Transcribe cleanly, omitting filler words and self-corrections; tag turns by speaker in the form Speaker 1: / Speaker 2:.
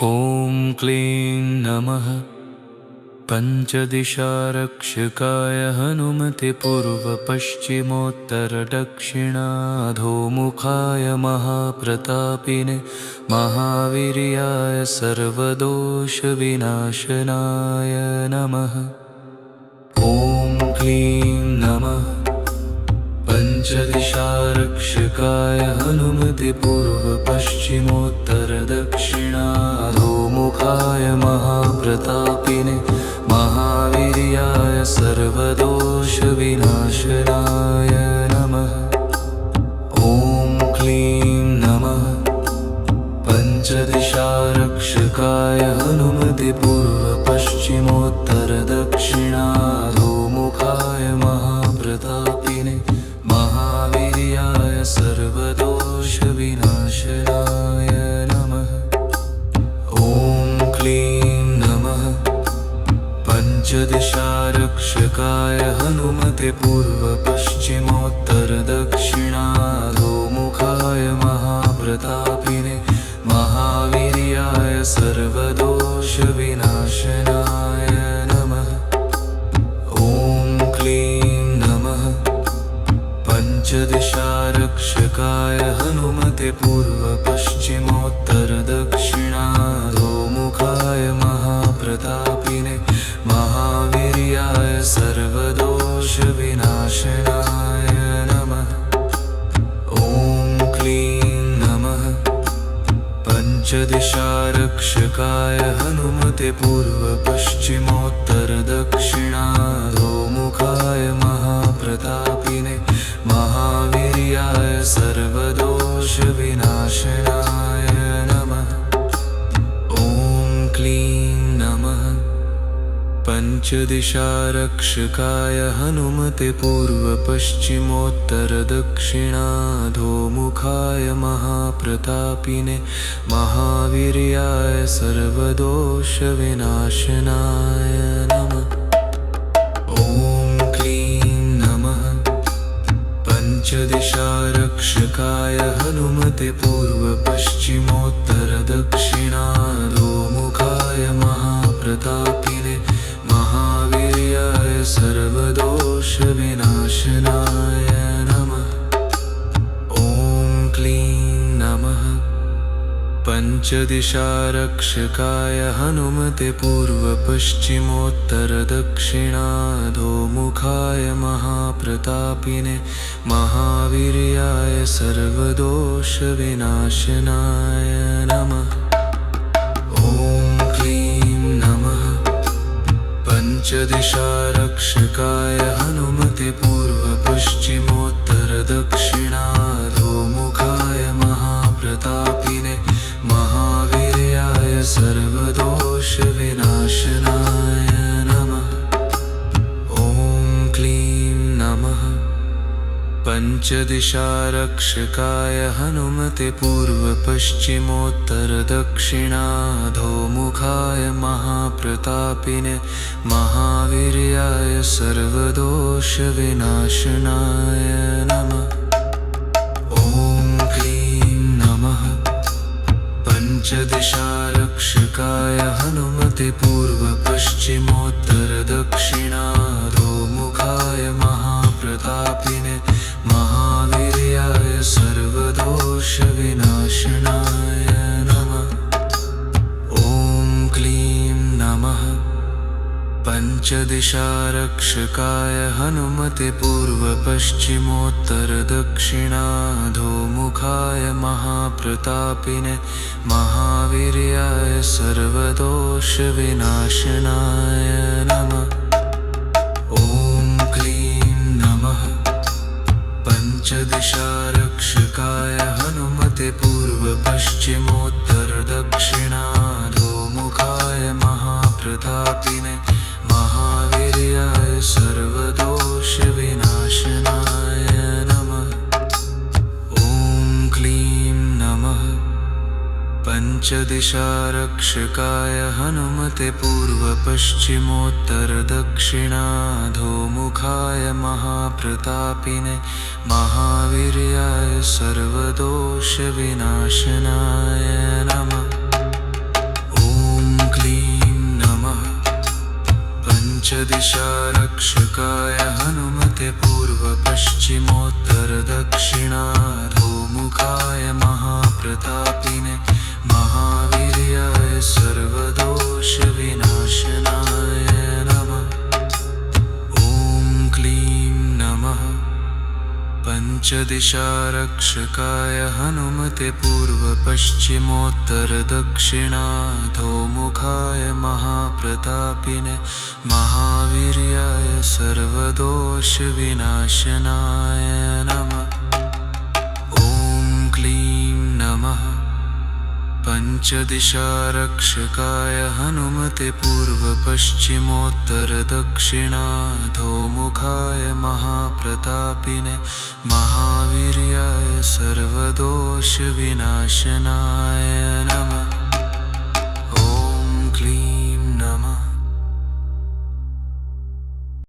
Speaker 1: ॐ क्लीं नमः पञ्चदिशारक्षकाय हनुमते पूर्वपश्चिमोत्तरदक्षिणाधोमुखाय महाप्रतापिने महावीर्याय सर्वदोषविनाशनाय नमः। ॐ क्लीं नमः पञ्चदिशारक्षकाय हनुमते पूर्वपश्चिमोत्तरदक्षिणाधोमुखाय महाप्रतापिने महावीर्याय सर्वदोषविनाशनाय नमः। ॐ क्लीं नमः पञ्चदिशारक्षकाय हनुमते पूर्वपश्चिमोत्तरदक्षिणाधोमुखाय महाप्रतापिने महावीर्याय सर्वदोषविनाशनाय नमः। ॐ क्लीं नमः पञ्चदिशारक्षकाय हनुमते पूर्वपश्चिमोत्तरदक्षिणाधोमुखाय महाप्रतापिने महावीर्याय सर्वदोषविनाशनाय नमः। ॐ क्लीं नमः पञ्चदिशारक्षकाय हनुमते पूर्वपश्चिमोत्तरदक्षिणाधोमुखाय महाप्रतापिने महावीर्याय सर्वदोषविनाशनाय नमः। ॐ क्लीं नमः पञ्चदिशारक्षकाय हनुमते पूर्वपश्चिमोत्तरदक्षिणाधोमुखाय महाप्रतापिने महावीर्याय सर्वदोषविनाशनाय नमः। ॐ क्लीं नमः पञ्चदिशारक्षकाय हनुमते पूर्वपश्चिमोत्तरदक्षिणाधोमुखाय महाप्रतापिने महावीर्याय सर्वदोषविनाशनाय नमः। ॐ क्लीं नमः पञ्चदिशारक्षकाय हनुमते पूर्वपश्चिमोत्तरदक्षिणाधोमुखाय महाप्रतापिने महावीर्याय सर्वदोषविनाशनाय नमः। ॐ क्लीं नमः पञ्चदिशारक्षकाय हनुमते पूर्वपश्चिमोत्तरदक्षिणाधोमुखाय महाप्रतापिने महावीर्याय सर्वदोषविनाशनाय नमः। ॐ क्लीं नमः पञ्चदिशारक्षकाय हनुमते पूर्वपश्चिमोत्तरदक्षिणाधोमुखाय महाप्रतापिने महावीर्याय सर्वदोषविनाशनाय नमः। ॐ क्लीं नमः पञ्चदिशारक्षकाय हनुमते पूर्वपश्चिमोत्तरदक्षिणाधोमुखाय महाप्रतापिने महावीर्याय सर्वदोषविनाशनाय नमः। ॐ क्लीं नमः पञ्चदिशारक्षकाय हनुमते पूर्वपश्चिमोत्तरदक्षिणाधोमुखाय महाप्रतापिने महावीर्याय सर्वदोषविनाशनाय नमः। ॐ क्लीं नमः पञ्चदिशारक्षकाय हनुमते पूर्वपश्चिमोत्तरदक्षिणाधोमुखाय महाप्रतापिने महावीर्याय सर्वदोषविनाशनाय नमः। ॐ क्लीं नमः पञ्चदिशारक्षकाय हनुमते पूर्वपश्चिमोत्तरदक्षिणाधोमुखाय महाप्रतापिने महावीर्याय सर्वदोषविनाशनाय नमः। ॐ क्लीं नमः पञ्चदिशारक्षकाय हनुमते पूर्वपश्चिमोत्तरदक्षिणाधोमुखाय महाप्रतापिने महावीर्याय सर्वदोषविनाशनाय नमः। ॐ पञ्चदिशारक्षकाय हनुमते पूर्वपश्चिमोत्तरदक्षिणाधोमुखाय महाप्रतापिने महावीर्याय सर्वदोषविनाशनाय नमः। ॐ क्लीं नमः पञ्चदिशारक्षकाय हनुमते पूर्वपश्चिमोत्तरदक्षिणाधोमुखाय महाप्रतापिने महावीर्याय सर्वदोषविनाशनाय नमः। ॐ क्लीं नमः पञ्चदिशारक्षकाय हनुमते पूर्वपश्चिमोत्तरदक्षिणाधोमुखाय महाप्रतापिने महावीर्याय सर्वदोषविनाशनाय नमः।